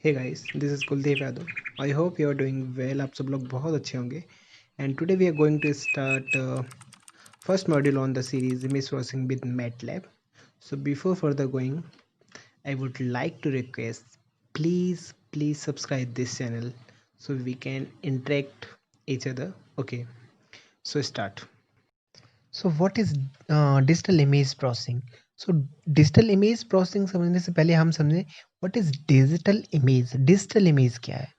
Hey guys, this is Kuldeep Yadav. I hope you are doing well. आप सब लोग बहुत अच्छे होंगे। And today we are going to start first module on the series image processing with MATLAB. So before further going, I would like to request, please subscribe this channel so we can interact each other. Okay, so start. So what is digital image processing? So digital image processing समझने से पहले हम समझें what is digital image. Digital image क्या है?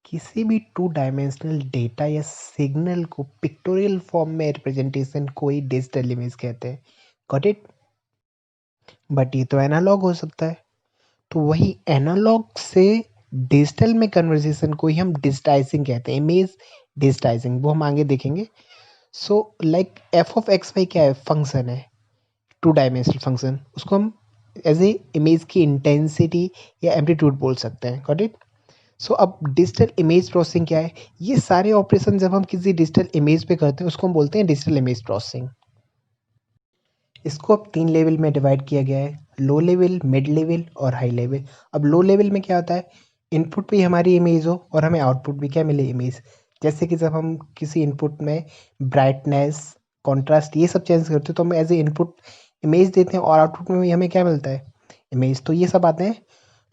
किसी भी two dimensional data या सिग्नल को पिक्टोरियल फॉर्म में रिप्रेजेंटेशन को ही डिजिटल इमेज कहते हैं। Got it? बट ये तो एनालॉग हो सकता है, तो वही एनालॉग से डिजिटल में कन्वर्सेशन को ही हम डिजिटाइजिंग कहते हैं। इमेज डिजिटाइजिंग वो हम आगे देखेंगे। So like F of X Y क्या है? फंक्शन है, टू डायमेंशनल फंक्शन। उसको हम एज ए इमेज की इंटेंसिटी या एम्पलीट्यूड बोल सकते हैं। Got it? सो अब डिजिटल इमेज प्रोसेसिंग क्या है? ये सारे ऑपरेशन जब हम किसी डिजिटल इमेज पे करते हैं उसको हम बोलते हैं डिजिटल इमेज प्रोसेसिंग। इसको अब 3 लेवल में डिवाइड किया गया है, लो लेवल, मिड लेवल और हाई लेवल। अब लो लेवल में क्या होता है? इनपुट पे हमारी इमेज हो और हमें आउटपुट भी क्या मिले? इमेज। जैसे कि जब हम किसी इनपुट में ब्राइटनेस, कॉन्ट्रास्ट ये सब चेंज करते हैं तो हम एज ए इनपुट इमेज देते हैं और आउटपुट में भी हमें क्या मिलता है? इमेज। तो ये सब आते हैं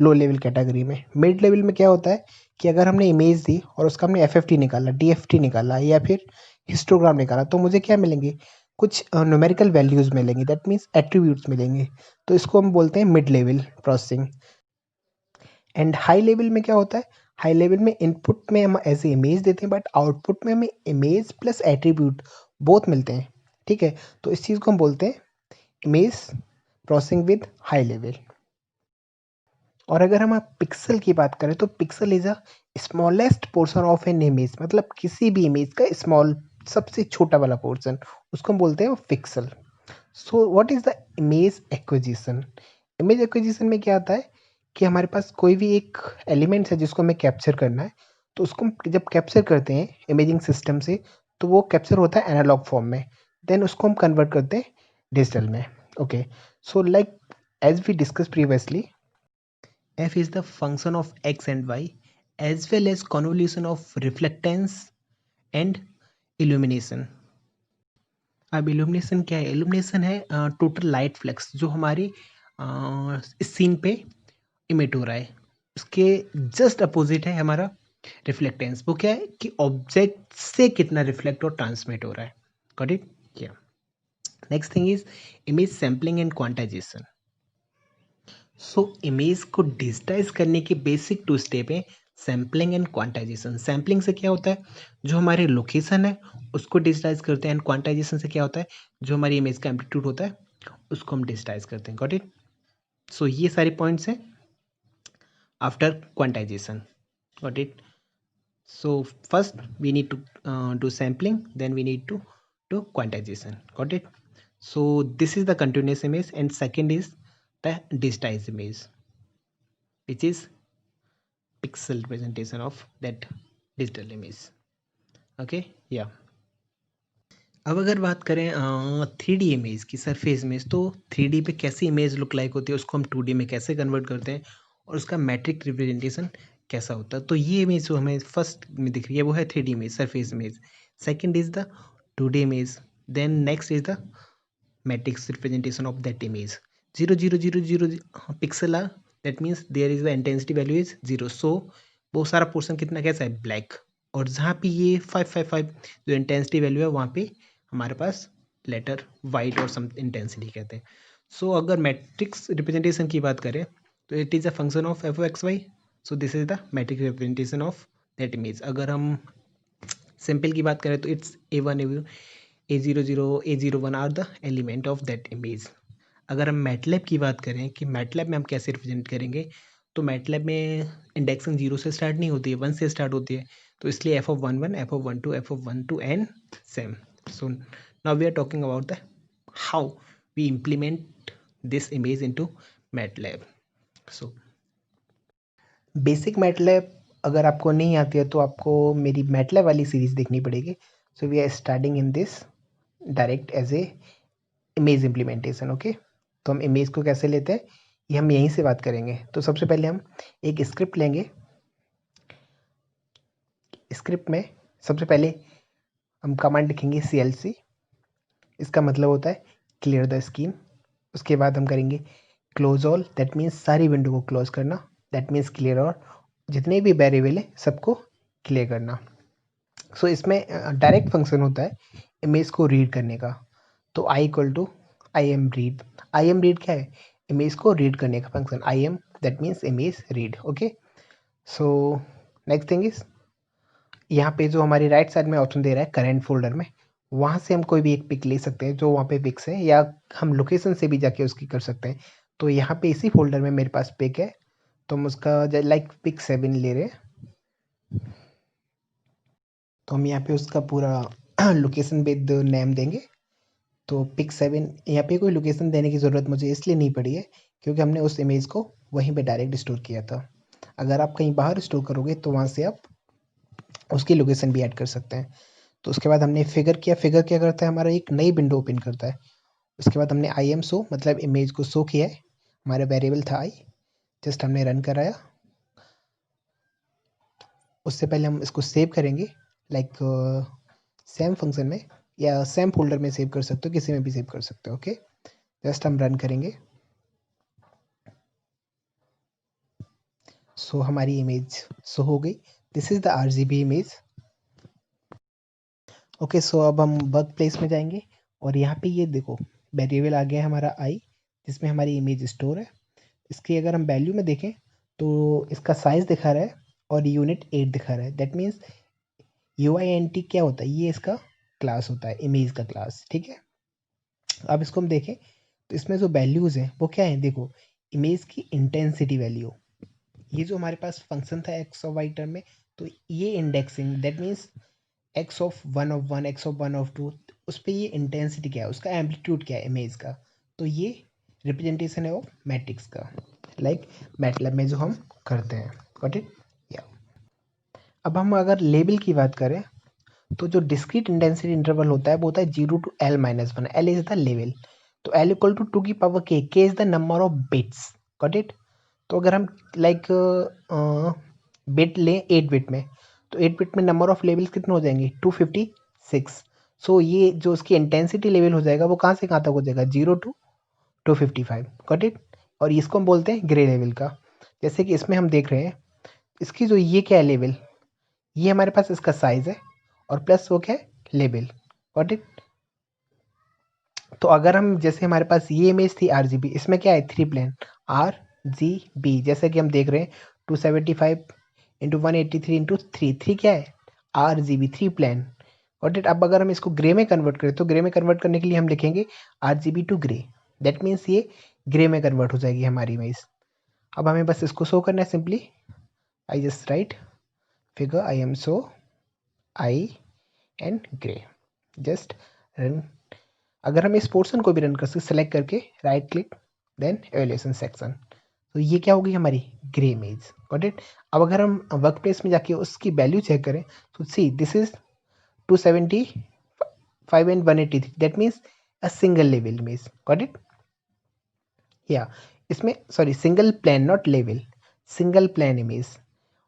लो लेवल कैटेगरी में। मिड लेवल में क्या होता है कि अगर हमने इमेज दी और उसका हमने एफ निकाला, डी निकाला या फिर हिस्टोग्राम निकाला तो मुझे क्या मिलेंगे? कुछ न्यूमेरिकल वैल्यूज़ मिलेंगी, दैट मीन्स एट्रीब्यूट्स मिलेंगे। तो इसको हम बोलते हैं mid level processing. And high level में क्या होता है? हाई लेवल में इनपुट में हम ऐसे इमेज देते हैं बट आउटपुट में हमें इमेज प्लस एट्रीब्यूट बोथ मिलते हैं। ठीक है, तो इस चीज़ को हम बोलते हैं image processing with high level. और अगर हम पिक्सल की बात करें तो pixel is a smallest portion of an image, मतलब किसी भी इमेज का स्मॉल, सबसे छोटा वाला पोर्शन, उसको हम बोलते हैं pixel. So what is the image acquisition? Image acquisition में क्या आता है कि हमारे पास कोई भी एक एलिमेंट है जिसको हमें कैप्चर करना है, तो उसको हम जब कैप्चर करते हैं इमेजिंग सिस्टम से तो वो कैप्चर होता है एनालॉग फॉर्म में, देन उसको हम कन्वर्ट करते हैं डिजिटल में। Okay, so like as we discuss previously, F is the function of x and y as well as convolution of reflectance and illumination. अब इल्यूमिनेशन क्या है? इल्यूमिनेशन है टोटल लाइट फ्लक्स जो हमारे इस सीन पे इमिट हो रहा है। उसके जस्ट अपोजिट है हमारा रिफ्लेक्टेंस। वो क्या है कि ऑब्जेक्ट से कितना रिफ्लेक्ट और ट्रांसमिट हो रहा है। Got it? क्या next thing is image sampling and quantisation. So image को डिजिटाइज करने के बेसिक 2 स्टेप है, सैम्पलिंग एंड क्वांटाइजेशन। सैम्पलिंग से क्या होता है? जो हमारे लोकेशन है उसको डिजिटाइज करते हैं। एंड क्वांटाइजेशन से क्या होता है? जो हमारी इमेज का एम्पलीट्यूड होता है उसको हम डिजिटाइज करते हैं। Got it? सो ये सारे पॉइंट्स हैं after quantization. Got it? So first we need to do sampling, then we need to do quantization. Got it? So this is the continuous image, and second is the digitized image, which is pixel representation of that digital image. Okay, yeah. अब अगर बात करें 3D image की, surface image, तो 3D पे कैसी image look like होती है, उसको हम 2D में कैसे कन्वर्ट करते हैं और उसका मैट्रिक रिप्रेजेंटेशन कैसा होता है। तो ये इमेज जो हमें फर्स्ट में दिख रही है वो है 3D image, surface image. Second is the 2D image, then next is the matrix representation of that image. 0 0 0 0 pixel are, that means there is the intensity value is 0। So वो सारा पोर्शन कितना कैसा है? ब्लैक। और जहाँ पे ये 555 जो इंटेंसिटी वैल्यू है वहाँ पे हमारे पास लेटर वाइट और सम इंटेंसिटी कहते हैं। सो अगर मैट्रिक्स रिप्रेजेंटेशन की बात करें तो it is a function of F X Y. So this is the matrix representation of that image. अगर हम सिंपल की बात करें तो it's A1 A00 A01 are the element of that image. अगर हम मैटलैब की बात करें कि मैटलैब में हम कैसे रिप्रेजेंट करेंगे, तो मैटलैब में इंडेक्सिंग 0 से स्टार्ट नहीं होती है, 1 से स्टार्ट होती है। तो इसलिए F of 1 1, F of 1 2, F of 1 2 and same. So now we are talking about the how we implement this image into MATLAB. So basic MATLAB अगर आपको नहीं आती है तो आपको मेरी मैटलैब वाली सीरीज देखनी पड़ेगी। So we are starting in this direct as a image implementation. Okay, तो हम इमेज को कैसे लेते हैं? ये हम यहीं से बात करेंगे। तो सबसे पहले हम एक स्क्रिप्ट लेंगे। स्क्रिप्ट में सबसे पहले हम कमांड लिखेंगे CLC। इसका मतलब होता है क्लियर द स्क्रीन। उसके बाद हम करेंगे क्लोज ऑल, दैट मीन्स सारी विंडो को क्लोज करना, दैट मीन्स क्लियर और जितने भी वेरिएबल है सबको क्लियर करना। सो इसमें डायरेक्ट फंक्शन होता है इमेज को रीड करने का। तो I equal to I M read. I M read क्या है? इमेज को रीड करने का function. I M that means image read. Okay, so next thing is यहाँ पे जो हमारी राइट साइड में ऑप्शन दे रहा है करेंट फोल्डर में, वहाँ से हम कोई भी एक पिक ले सकते हैं जो वहाँ पे पिक्स है, या हम लोकेशन से भी जाके उसकी कर सकते हैं। तो यहाँ पे इसी फोल्डर में मेरे पास पिक है, तो हम उसका लाइक पिक 7 ले रहे हैं। तो हम यहाँ पे उसका पूरा लोकेशन विद नेम देंगे। तो पिक 7, यहाँ पे कोई लोकेशन देने की ज़रूरत मुझे इसलिए नहीं पड़ी है क्योंकि हमने उस इमेज को वहीं पे डायरेक्ट स्टोर किया था। अगर आप कहीं बाहर स्टोर करोगे तो वहाँ से आप उसकी लोकेशन भी ऐड कर सकते हैं। तो उसके बाद हमने फिगर किया। फिगर क्या करता है? हमारा एक नई विंडो ओपन करता है। उसके बाद हमने आई एम शो मतलब इमेज को शो किया है। हमारा वेरिएबल था आई, जस्ट हमने रन कराया। उससे पहले हम इसको सेव करेंगे, लाइक सेम फंक्शन में या सेम फोल्डर में सेव कर सकते हो, किसी में भी सेव कर सकते हो। ओके, जस्ट हम रन करेंगे। सो हमारी इमेज शो हो गई। This is the RGB image. Okay, so अब हम वर्क प्लेस में जाएंगे और यहाँ पे ये देखो वेरिएबल आ गया है हमारा आई, जिसमें हमारी इमेज स्टोर है। इसकी अगर हम वैल्यू में देखें तो इसका साइज दिखा रहा है और यूनिट 8 दिखा रहा है। दैट मीन्स UINT क्या होता है? ये इसका क्लास होता है, इमेज का क्लास। ठीक है, अब इसको हम देखें तो इसमें जो वैल्यूज़ हैं वो क्या है? देखो, इमेज की इंटेंसिटी वैल्यू, ये जो हमारे पास फंक्शन था एक्स और वाई टर्म में, तो ये indexing that means x of 1 x of 1 उस पर ये इंटेंसिटी क्या है, उसका एम्पलीट्यूड क्या है इमेज का, तो ये रिप्रेजेंटेशन है ऑफ मैट्रिक्स का, लाइक मैटलैब में जो हम करते हैं। Got it? या अब हम अगर लेबल की बात करें तो जो डिस्क्रीट इंटेंसिटी इंटरवल होता है वो होता है 0 to L-1। L is the level. तो L इक्वल टू 2 की power k is the number of bits. Got it? तो अगर हम लाइक बिट लें 8 बिट में, तो 8 बिट में नंबर ऑफ लेवल्स कितने हो जाएंगे? 256। सो ये जो उसकी इंटेंसिटी लेवल हो जाएगा वो कहाँ से कहाँ तक हो जाएगा? 0 to 255। Got it? और इसको हम बोलते हैं ग्रे लेवल का। जैसे कि इसमें हम देख रहे हैं इसकी जो ये क्या है लेवल, ये हमारे पास इसका साइज है और प्लस वो क्या है? लेवल। Got it? तो अगर हम जैसे हमारे पास ये इमेज थी RGB, इसमें क्या है? 3 प्लेन RGB, जैसे कि हम देख रहे हैं 275 इंटू 183 इंटू 3 क्या है? RGB 3 plane. Got it? अब अगर हम इसको ग्रे में कन्वर्ट करें तो ग्रे में कन्वर्ट करने के लिए हम लिखेंगे RGB to grey. That means ये ग्रे में कन्वर्ट हो जाएगी हमारी इमेज। अब हमें बस इसको शो करना है simply. I just right figure I am show I and grey, just run. अगर हम इस पोर्शन को भी रन कर सकते, सेलेक्ट करके right click then evaluation section, तो ये क्या होगी? हमारी ग्रे इमेज। Got it? अब अगर हम वर्क प्लेस में जाके उसकी वैल्यू चेक करें तो see this is 275 and 183, that means a single level image. Got it? या इसमें sorry single plane not level, single plane image.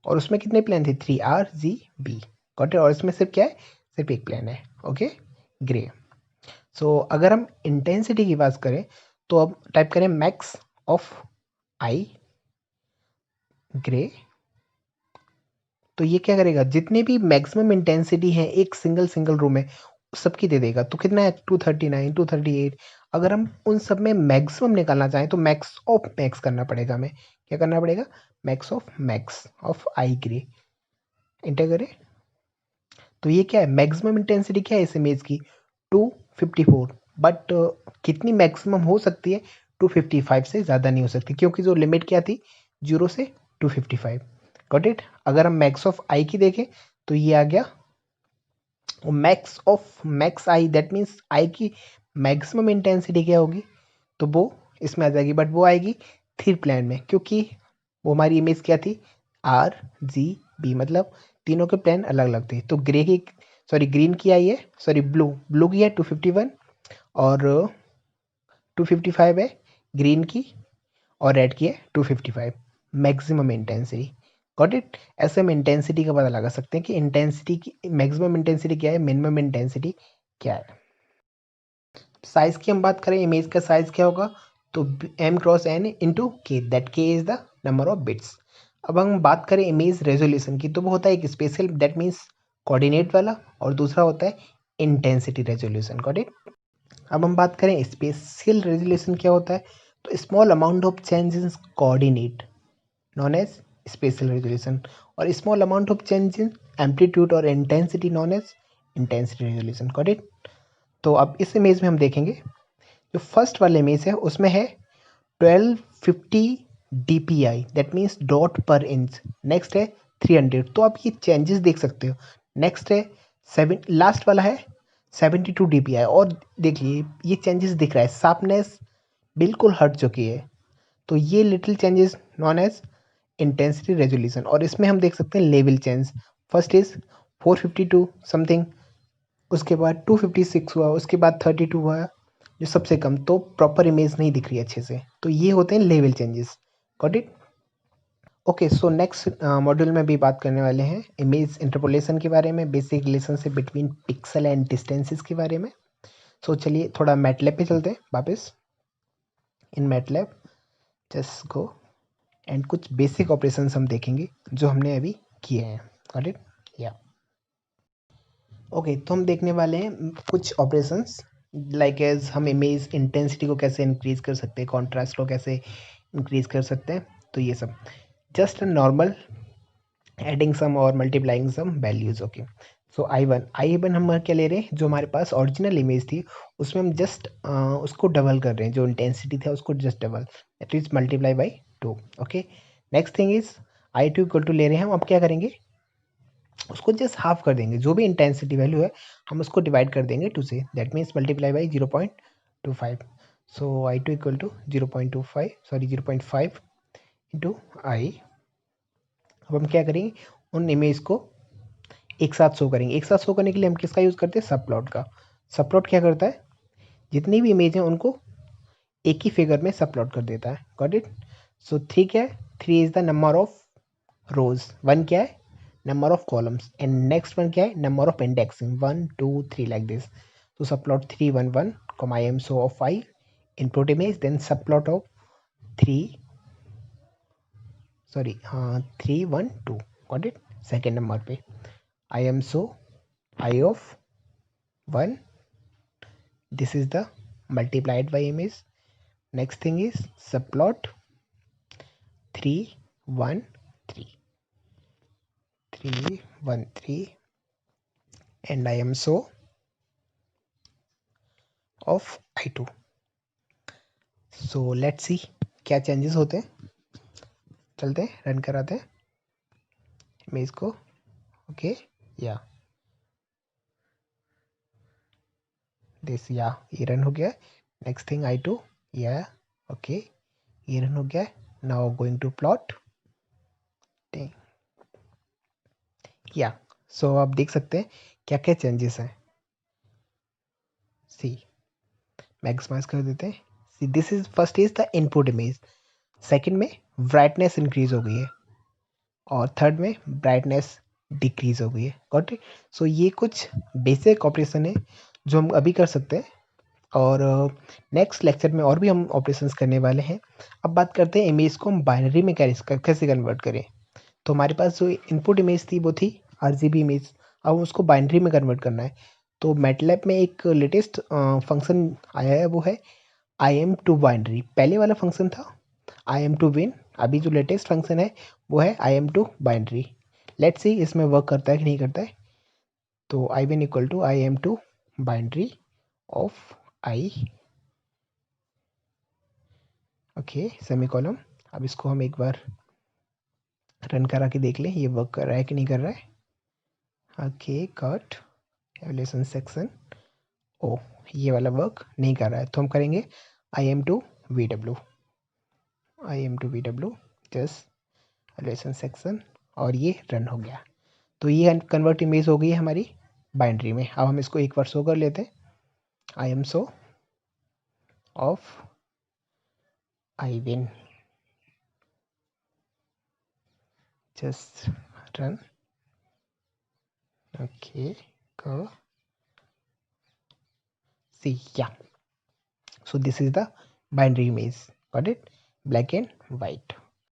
और उसमें कितने प्लेन थे? 3 RGB। Got it? और इसमें सिर्फ क्या है? सिर्फ एक प्लेन है। Okay, grey. सो अगर हम इंटेंसिटी की बात करें तो अब टाइप करें मैक्स ऑफ आई ग्रे। तो ये क्या करेगा? जितने भी मैक्सिमम इंटेंसिटी है एक सिंगल रो में सबकी दे देगा। तो कितना है? 239 238। अगर हम उन सब में मैक्सिमम निकालना चाहें तो मैक्स ऑफ मैक्स करना पड़ेगा हमें। क्या करना पड़ेगा? Max of I grey. Inter करें तो ये क्या है? मैक्सिमम इंटेंसिटी क्या है इस इमेज की? 254। बट कितनी मैक्सिमम हो सकती है? 255 से ज़्यादा नहीं हो सकती क्योंकि जो लिमिट क्या थी? 0 से 255। Got it? अगर हम मैक्स ऑफ आई की देखें तो ये आ गया max of max I, that means I की मैक्सिमम इंटेंसिटी क्या होगी? तो वो इसमें आ जाएगी, बट वो आएगी 3 प्लेन में क्योंकि वो हमारी इमेज क्या थी? RGB, मतलब तीनों के प्लेन अलग अलग थे। तो ग्रे की सॉरी ग्रीन की आई है, सॉरी ब्लू की है 251 और 255 है ग्रीन की, और ऐड किए 255 मैक्सिमम इंटेंसिटी। Got it. ऐसे हम इंटेंसिटी का पता लगा सकते हैं कि इंटेंसिटी की मैक्सिमम इंटेंसिटी क्या है, मिनिमम इंटेंसिटी क्या है। साइज की हम बात करें, इमेज का साइज क्या होगा, तो m क्रॉस n इंटू के, दैट के is the number of bits. अब हम बात करें इमेज रेजोल्यूशन की, तो वो होता है एक स्पेशल, दैट मीन्स कोऑर्डिनेट वाला, और दूसरा होता है इंटेंसिटी रेजोल्यूशन। Got it. अब हम बात करें स्पेशल रेजोल्यूशन क्या होता है, तो small amount of change in coordinate known as spatial resolution, और small amount of change in amplitude और intensity known as intensity resolution. Got it. तो अब इस इमेज में हम देखेंगे, जो फर्स्ट वाला इमेज है उसमें है 1250 dpi, दैट मीन्स डॉट पर इंच। नेक्स्ट है 300, तो आप ये चेंजेस देख सकते हो। नेक्स्ट है लास्ट वाला है 72 dpi, और देखिए ये चेंजेस दिख रहा है, शार्पनेस बिल्कुल हट चुकी है। तो ये little changes non as intensity resolution, और इसमें हम देख सकते हैं level change. First is 452 something, उसके बाद 256 हुआ, उसके बाद 32 हुआ, जो सबसे कम, तो प्रॉपर इमेज नहीं दिख रही अच्छे से, तो ये होते हैं level changes. Got it. Okay, so next module में भी बात करने वाले हैं इमेज इंटरपोलेशन के बारे में, basic relationship between pixel and distances के बारे में। सो चलिए थोड़ा मैटलैब पे चलते हैं वापस। इन मैटलैब जस्ट गो, एंड कुछ बेसिक ऑपरेशंस हम देखेंगे जो हमने अभी किए हैं। Got it. या ओके, तो हम देखने वाले हैं कुछ ऑपरेशंस, लाइक एज हम इमेज इंटेंसिटी को कैसे इंक्रीज कर सकते हैं, कॉन्ट्रास्ट को कैसे इंक्रीज कर सकते हैं, तो ये सब जस्ट नॉर्मल एडिंग सम और multiplying some values. Okay, so I one हम क्या ले रहे हैं, जो हमारे पास ओरिजिनल इमेज थी उसमें हम जस्ट उसको डबल कर रहे हैं, जो इंटेंसिटी था उसको just double, that is multiply by 2। Okay, next thing is I2 equal to ले रहे हैं हम, अब क्या करेंगे, उसको जस्ट हाफ कर देंगे, जो भी इंटेंसिटी वैल्यू है हम उसको डिवाइड कर देंगे 2 से, that means multiply by 0.25। So I2 equal to 0.25, sorry 0.5 into I. अब हम क्या करेंगे, उन इमेज को एक साथ शो करेंगे। एक साथ शो करने के लिए हम किसका यूज़ करते हैं, सब प्लॉट का। सब प्लॉट क्या करता है, जितनी भी इमेज हैं उनको एक ही फिगर में सब प्लॉट कर देता है। Got it. सो 3 क्या है, 3 is the number of rows, 1 क्या है, number of columns, and next one क्या है, number of indexing, 1 2 3 like this. तो सब 3 1 1, imshow of 5 input image, then subplot of 3, sorry हाँ 3 1 2। Got it. सेकेंड नंबर पे imshow I of 1, this is the multiplied by image. Next thing is subplot 3 1 3 3 1 3, and I am so of I2. So let's see क्या changes होते हैं, चलते हैं run कराते हैं image को। Okay, या दिस, या ये रन हो गया। नेक्स्ट थिंग I2, या ओके ये रन हो गया। नाउ गोइंग टू प्लॉट, या सो आप देख सकते हैं क्या क्या चेंजेस हैं। सी मैक्सिमाइज कर देते हैं। सी this is first is the input image, second में ब्राइटनेस इंक्रीज हो गई है, और थर्ड में ब्राइटनेस डिक्रीज हो गई है। Got it. सो ये कुछ बेसिक ऑपरेशन है जो हम अभी कर सकते हैं, और नेक्स्ट लेक्चर में और भी हम ऑपरेशंस करने वाले हैं। अब बात करते हैं इमेज को हम बाइनरी में कैसे कन्वर्ट करें। तो हमारे पास जो इनपुट इमेज थी वो थी RGB इमेज, अब उसको बाइनरी में कन्वर्ट करना है। तो मैटलैब में एक लेटेस्ट फंक्शन आया है, वो है IM2 बाइनरी। पहले वाला फंक्शन था IM2 विन, अभी जो लेटेस्ट फंक्शन है वो है IM2 बाइनरी। लेट्स सी इसमें वर्क करता है कि नहीं करता है। तो I win equal to IM2 binary of I, okay semicolon. अब इसको हम एक बार रन करा के देख लें ये वर्क कर रहा है कि नहीं कर रहा है। ओके गॉट एवल्यूशन सेक्शन, ओ ये वाला वर्क नहीं कर रहा है, तो हम करेंगे IM2 VW, IM2 VW just evolution section, और ये रन हो गया। तो ये कन्वर्ट इमेज हो गई है हमारी बाइनरी में। अब हम इसको एक बार शो कर लेते हैं, I am so of I win, just run. Okay, go. See, yeah. So this is the binary image. Got it? Black and white.